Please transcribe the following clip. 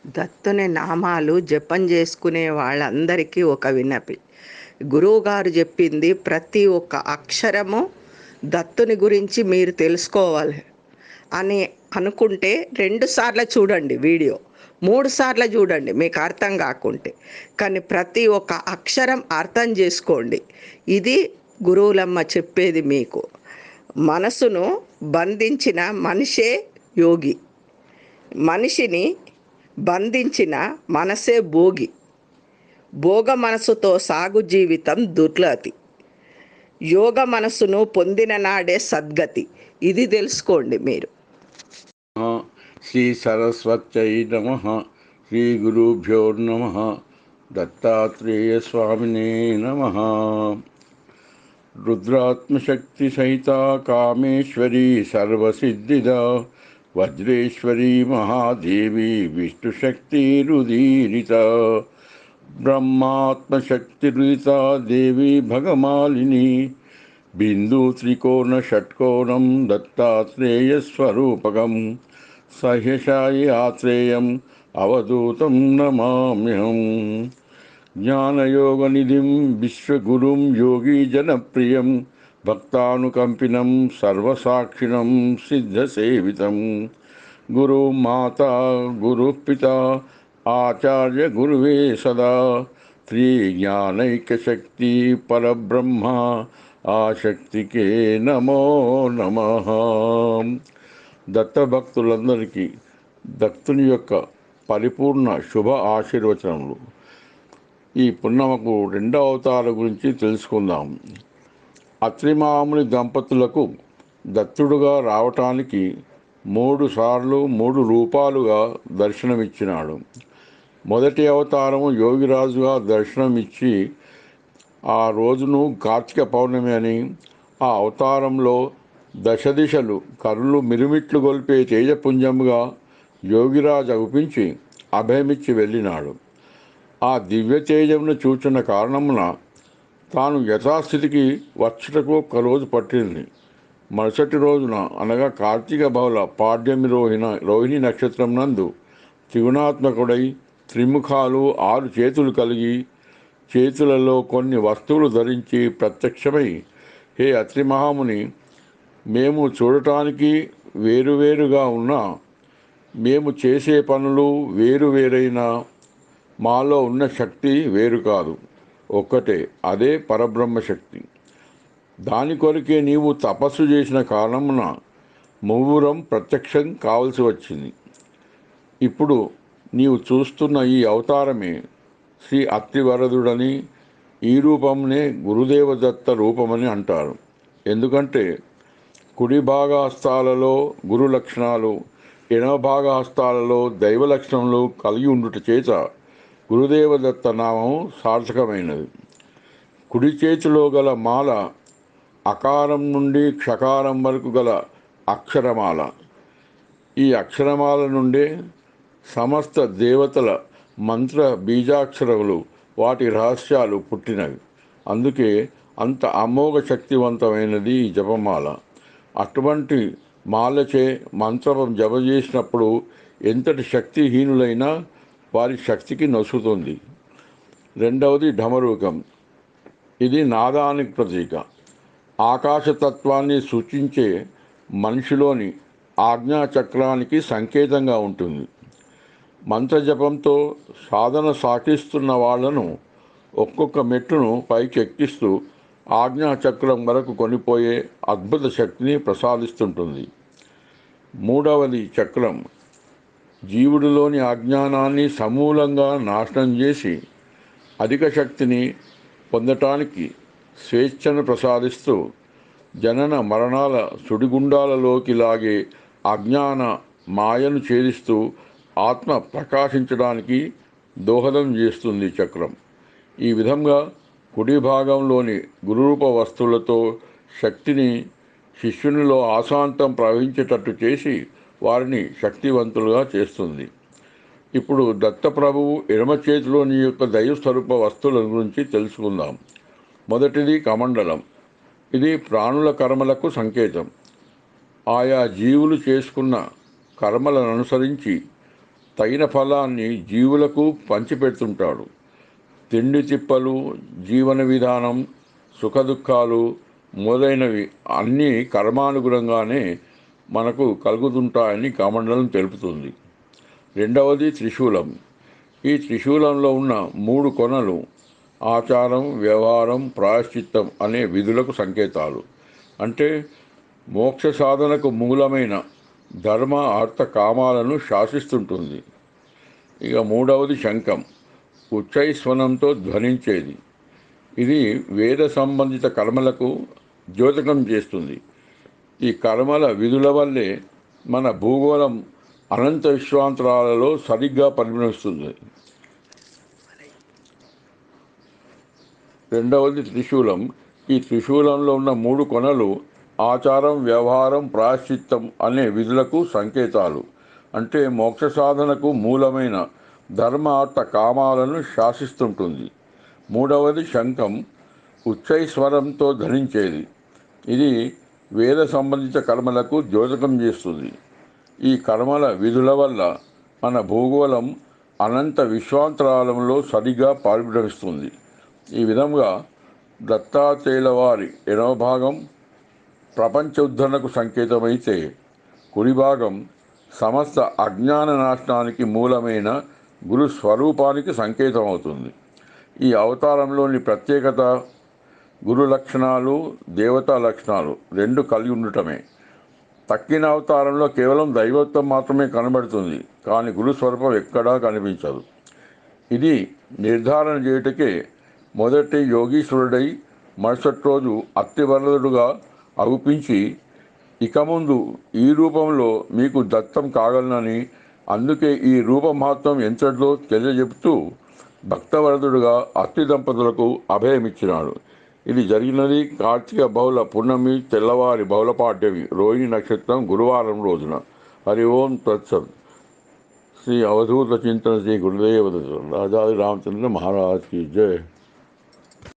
దత్తుని నామాలు జపం చేసుకునే వాళ్ళందరికీ ఒక విన్నపి. గురువుగారు చెప్పింది ప్రతి ఒక్క అక్షరము దత్తుని గురించి మీరు తెలుసుకోవాలి అని అనుకుంటే 2 సార్లు చూడండి వీడియో, 3 సార్లు చూడండి మీకు అర్థం కాకుంటే. కానీ ప్రతి ఒక్క అక్షరం అర్థం చేసుకోండి. ఇది గురువులమ్మ చెప్పేది మీకు. మనసును బంధించిన మనిషే యోగి, మనిషిని బంధించిన మనసే భోగి. భోగ మనసుతో సాగు జీవితం దుర్లతి. యోగ మనసును పొందిన నాడే సద్గతి. ఇది తెలుసుకోండి మీరు. శ్రీ సరస్వత్యై నమః. శ్రీ గురుభ్యో నమః. దత్తాత్రేయ స్వామినే నమః. రుద్రాత్మశక్తి సహిత కామేశ్వరీ సర్వసిద్ధిదా వజ్రేశ్వరీ మహాదేవి విష్ణుశక్తిరుదీరిత బ్రహ్మాత్మశక్తిరుదిత దేవి భగమాలిని బిందు త్రికోణ షట్కోణం దత్తాత్రేయస్వరూపకం సహ్యశాయి ఆత్రేయం అవధూతం నమామ్యహం. జ్ఞానయోగనిధిం విశ్వగురుం యోగీ జనప్రియం భక్తానుకంపినం సర్వసాక్షిణం సిద్ధసేవితం గురు మాతా గురు పితా ఆచార్య గురువే సదా శ్రీ జ్ఞానైక్యశక్తి పరబ్రహ్మ ఆశక్తికే నమో నమః. దత్తభక్తులందరికీ దత్తుని యొక్క పరిపూర్ణ శుభ ఆశీర్వచనములు. ఈ పున్నమకు 2వ అవతారం గురించి తెలుసుకుందాం. అత్రిమాముని దంపతులకు దత్తుడుగా రావటానికి 3 సార్లు 3 రూపాలుగా దర్శనమిచ్చినాడు. మొదటి అవతారము యోగిరాజుగా దర్శనమిచ్చి ఆ రోజును కార్తీక పౌర్ణమి అని, ఆ అవతారంలో దశదిశలు కరులు మిరుమిట్లు గొల్పే తేజపుంజముగా యోగిరాజు అగుపించి అభయమిచ్చి వెళ్ళినాడు. ఆ దివ్య తేజమును చూచిన కారణమున తాను యథాస్థితికి వచ్చుటకు 1 రోజు పట్టింది. మరుసటి రోజున అనగా కార్తీక బహుళ పాడ్యమి రోహిణి నక్షత్రం నందు త్రిగుణాత్మకుడై త్రిముఖాలు 6 చేతులు కలిగి చేతులలో కొన్ని వస్తువులు ధరించి ప్రత్యక్షమై, హే అత్రి మహాముని, మేము చూడటానికి వేరువేరుగా ఉన్నా మేము చేసే పనులు వేరువేరైనా మాలో ఉన్న శక్తి వేరు కాదు, ఒక్కటే, అదే పరబ్రహ్మశక్తి. దాని కొరకే నీవు తపస్సు చేసిన కారణమున ముగ్గురం ప్రత్యక్షం కావలసి వచ్చింది. ఇప్పుడు నీవు చూస్తున్న ఈ అవతారమే శ్రీ అత్రివరదుడని, ఈ రూపంనే గురుదేవదత్త రూపమని అంటారు. ఎందుకంటే కుడి భాగహస్తాలలో గురు లక్షణాలు, ఎడమ భాగహస్తాలలో దైవ లక్షణములు కలిగి ఉండుట చేత గురుదేవదత్త నామం సార్థకమైనది. కుడి చేతిలో గల మాల అకారం నుండి క్షకారం వరకు గల అక్షరమాల. ఈ అక్షరమాల నుండే సమస్త దేవతల మంత్ర బీజాక్షరములు, వాటి రహస్యాలు పుట్టినవి. అందుకే అంత అమోఘ శక్తివంతమైనది ఈ జపమాల. అటువంటి మాలచే మంత్రం జప చేసినప్పుడు ఎంతటి శక్తిహీనులైనా వారి శక్తికి నొసుగుతుంది. 2వది ఢమరూకం. ఇది నాదానికి ప్రతీక. ఆకాశతత్వాన్ని సూచించే మనిషిలోని ఆజ్ఞాచక్రానికి సంకేతంగా ఉంటుంది. మంత్రజపంతో సాధన సాగిస్తున్న వాళ్లను ఒక్కొక్క మెట్టును పైకి ఎక్కిస్తూ ఆజ్ఞాచక్రం వరకు కొనిపోయే అద్భుత శక్తిని ప్రసాదిస్తుంటుంది. 3వది చక్రం. జీవుడిలోని అజ్ఞానాన్ని సమూలంగా నాశనం చేసి అధిక శక్తిని పొందటానికి స్వేచ్ఛను ప్రసాదిస్తూ జనన మరణాల సుడిగుండాలలోకి లాగే అజ్ఞాన మాయను ఛేదిస్తూ ఆత్మ ప్రకాశించడానికి దోహదం చేస్తుంది చక్రం. ఈ విధంగా కుడి భాగంలోని గురురూప వస్తువులతో శక్తిని శిష్యునిలో ఆశాంతం ప్రవహించేటట్టు చేసి వారిని శక్తివంతులుగా చేస్తుంది. ఇప్పుడు దత్తప్రభువు ఎడమ చేతిలోని యొక్క దైవస్వరూప వస్తువుల గురించి తెలుసుకుందాం. మొదటిది కమండలం. ఇది ప్రాణుల కర్మలకు సంకేతం. ఆయా జీవులు చేసుకున్న కర్మలను అనుసరించి తగిన ఫలాన్ని జీవులకు పంచిపెడుతుంటాడు. తిండి తిప్పలు, జీవన విధానం, సుఖదుఖాలు మొదలైనవి అన్నీ కర్మానుగుణంగానే మనకు కలుగుతుంటాయని కమండలం తెలుపుతుంది. రెండవది త్రిశూలం. ఈ త్రిశూలంలో ఉన్న 3 కొనలు ఆచారం, వ్యవహారం, ప్రాయశ్చిత్తం అనే విధులకు సంకేతాలు. అంటే మోక్ష సాధనకు మూలమైన ధర్మ అర్థ కామాలను శాసిస్తుంటుంది. ఇక మూడవది శంఖం, ఉచ్చైస్వనంతో ధ్వనించేది. ఇది వేద సంబంధిత కర్మలకు ద్యోతకం చేస్తుంది. ఈ కర్మల విధుల వల్లే మన భూగోళం అనంత విశ్వాంతరాలలో సరిగ్గా పరిగణిస్తుంది. రెండవది త్రిశూలం. ఈ త్రిశూలంలో ఉన్న 3 కొనలు ఆచారం, వ్యవహారం, ప్రాయశ్చిత్తం అనే విధులకు సంకేతాలు. అంటే మోక్ష సాధనకు మూలమైన ధర్మ అర్థ కామాలను శాసిస్తుంటుంది. మూడవది శంఖం, ఉచ్చైస్వరంతో ధరించేది. ఇది వేద సంబంధిత కర్మలకు ద్యోతకం చేస్తుంది. ఈ కర్మల విధుల వల్ల మన భూగోళం అనంత విశ్వాంతరాలంలో సరిగా పరిభ్రమిస్తుంది. ఈ విధంగా దత్తాత్రేయుల వారి ఎడమ భాగం ప్రపంచ ఉద్ధరణకు సంకేతమైతే, కుడి భాగం సమస్త అజ్ఞాన నాశనానికి మూలమైన గురు స్వరూపానికి సంకేతం అవుతుంది. ఈ అవతారంలోని ప్రత్యేకత గురు లక్షణాలు, దేవతా లక్షణాలు 2 కలిగి ఉండటమే. తక్కిన అవతారంలో కేవలం దైవత్వం మాత్రమే కనబడుతుంది, కానీ గురు స్వరూపం ఎక్కడా కనిపించదు. ఇది నిర్ధారణ చేయుటకే మొదటి యోగీశ్వరుడై మరుసటి రోజు అత్తివరదుడుగా అగుపించి, ఇక ముందు ఈ రూపంలో మీకు దత్తం కాగలనని, అందుకే ఈ రూప మహత్వం ఎంతటిదో తెలియజెపుతూ భక్తవరదుడుగా అత్తి దంపతులకు అభయమిచ్చినాడు. ఇది జరిగినది కార్తీక బహుళ పున్నమి తెల్లవారి బహుళపాడ్యమి రోహిణి నక్షత్రం గురువారం రోజున. హరి ఓం తత్సత్. శ్రీ అవధూత చింతన శ్రీ గురుదేవ రాజాది రామచంద్ర మహారాజ్ की जय.